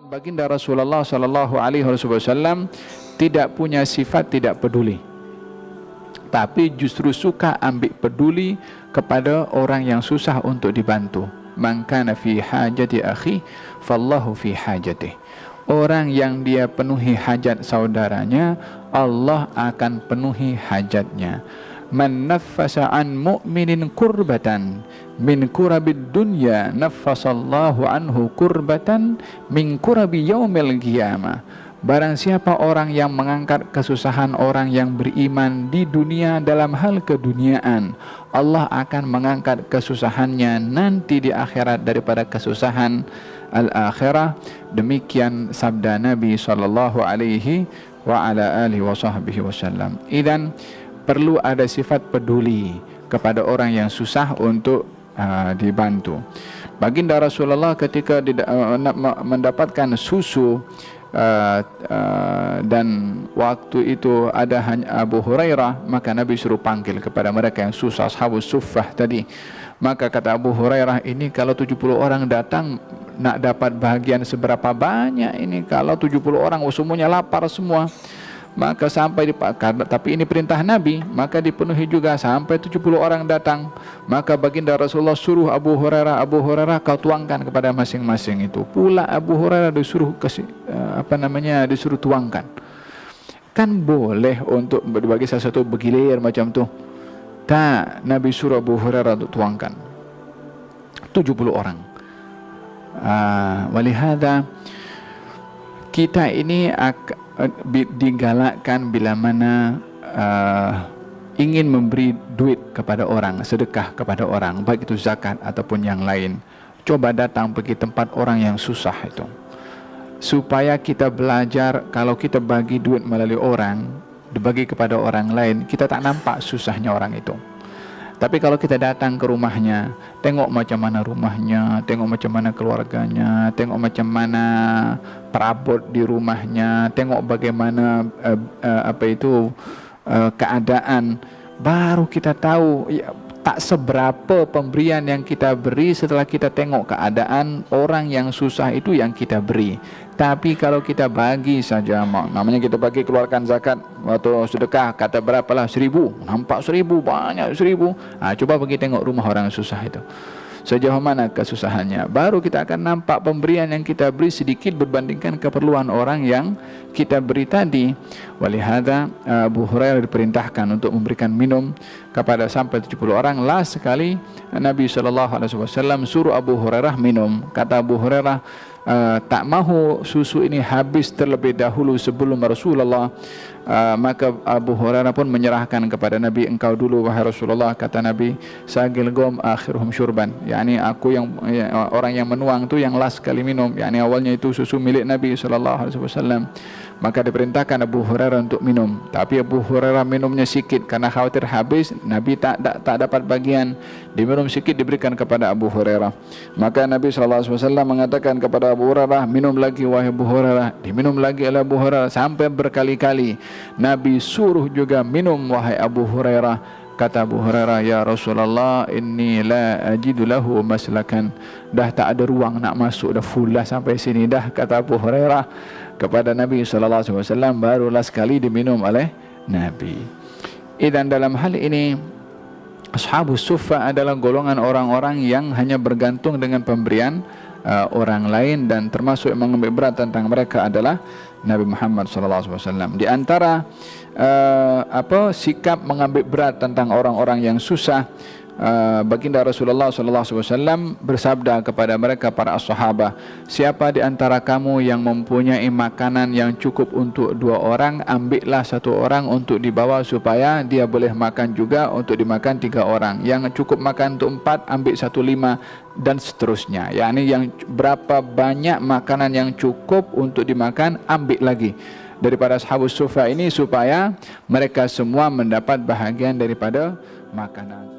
Baginda Rasulullah sallallahu alaihi wasallam tidak punya sifat tidak peduli, tapi justru suka ambil peduli kepada orang yang susah untuk dibantu. Man kana fi hajati akhi fallahu fi hajatih. Orang yang dia penuhi hajat saudaranya, Allah akan penuhi hajatnya. Man naffasa an mu'minin kurbatan min kurabid dunya naffasallahu anhu kurbatan min kurabi yaumil qiyamah. Barang siapa orang yang mengangkat kesusahan orang yang beriman di dunia dalam hal keduniaan, Allah akan mengangkat kesusahannya nanti di akhirat daripada kesusahan al-akhirah. Demikian sabda Nabi sallallahu alaihi wa ala alihi wasallam. Idzan perlu ada sifat peduli kepada orang yang susah untuk dibantu. Baginda Rasulullah ketika mendapatkan susu dan waktu itu ada hanya Abu Hurairah, maka Nabi suruh panggil kepada mereka yang susah, ashabus suffah tadi. Maka kata Abu Hurairah, ini kalau 70 orang datang nak dapat bahagian seberapa banyak ini, kalau 70 orang semuanya lapar semua. Maka sampai tapi ini perintah Nabi, maka dipenuhi juga sampai 70 orang datang. Maka baginda Rasulullah suruh Abu Hurairah kau tuangkan kepada masing-masing itu. Pula Abu Hurairah disuruh disuruh tuangkan. Kan boleh untuk bagi sesuatu bergilir macam tu. Tak, Nabi suruh Abu Hurairah untuk tuangkan 70 orang. Walihada kita ini digalakkan bila mana ingin memberi duit kepada orang, sedekah kepada orang, baik itu zakat ataupun yang lain. Coba datang pergi tempat orang yang susah itu, supaya kita belajar kalau kita bagi duit melalui orang, dibagi kepada orang lain, kita tak nampak susahnya orang itu. Tapi kalau kita datang ke rumahnya, tengok macam mana rumahnya, tengok macam mana keluarganya, tengok macam mana perabot di rumahnya, tengok bagaimana keadaan, baru kita tahu ya, tak seberapa pemberian yang kita beri setelah kita tengok keadaan orang yang susah itu yang kita beri. Tapi kalau kita bagi saja, namanya kita bagi keluarkan zakat atau sedekah, kata berapalah 1000, nampak 1000, banyak 1000. Coba pergi tengok rumah orang susah itu, sejauh mana kesusahannya. Baru kita akan nampak pemberian yang kita beri sedikit berbandingkan keperluan orang yang kita beri tadi. Walihada Abu Hurairah diperintahkan untuk memberikan minum kepada sampai 70 orang. Last sekali Nabi SAW suruh Abu Hurairah minum. Kata Abu Hurairah, tak mahu susu ini habis terlebih dahulu sebelum Rasulullah. Maka Abu Hurairah pun menyerahkan kepada Nabi, engkau dulu wahai Rasulullah. Kata Nabi, sagil gom akhiruhum syurban, yakni aku yang orang yang menuang tu yang last kali minum, yakni awalnya itu susu milik Nabi SAW. Maka diperintahkan Abu Hurairah untuk minum, tapi Abu Hurairah minumnya sikit karena khawatir habis. Nabi tak dapat bagian, diminum sikit diberikan kepada Abu Hurairah. Maka Nabi SAW mengatakan kepada Abu Hurairah, minum lagi wahai Abu Hurairah. Diminum lagi oleh Abu Hurairah sampai berkali-kali. Nabi suruh juga minum wahai Abu Hurairah. Kata Abu Hurairah, ya Rasulullah, inni la ajidu lahu maslakan. Dah tak ada ruang nak masuk, dah full dah sampai sini dah, kata Abu Hurairah kepada Nabi SAW. Barulah sekali diminum oleh Nabi. Dan dalam hal ini ashabus suffah adalah golongan orang-orang yang hanya bergantung dengan pemberian orang lain, dan termasuk yang mengambil berat tentang mereka adalah Nabi Muhammad SAW. Di antara sikap mengambil berat tentang orang-orang yang susah, baginda Rasulullah SAW bersabda kepada mereka para sahabat, siapa di antara kamu yang mempunyai makanan yang cukup untuk 2 orang, ambillah 1 orang untuk dibawa supaya dia boleh makan juga untuk dimakan 3 orang. Yang cukup makan untuk 4, ambil 1/5 dan seterusnya. Yakni yang berapa banyak makanan yang cukup untuk dimakan, ambil lagi daripada ashabus suffah ini supaya mereka semua mendapat bahagian daripada makanan.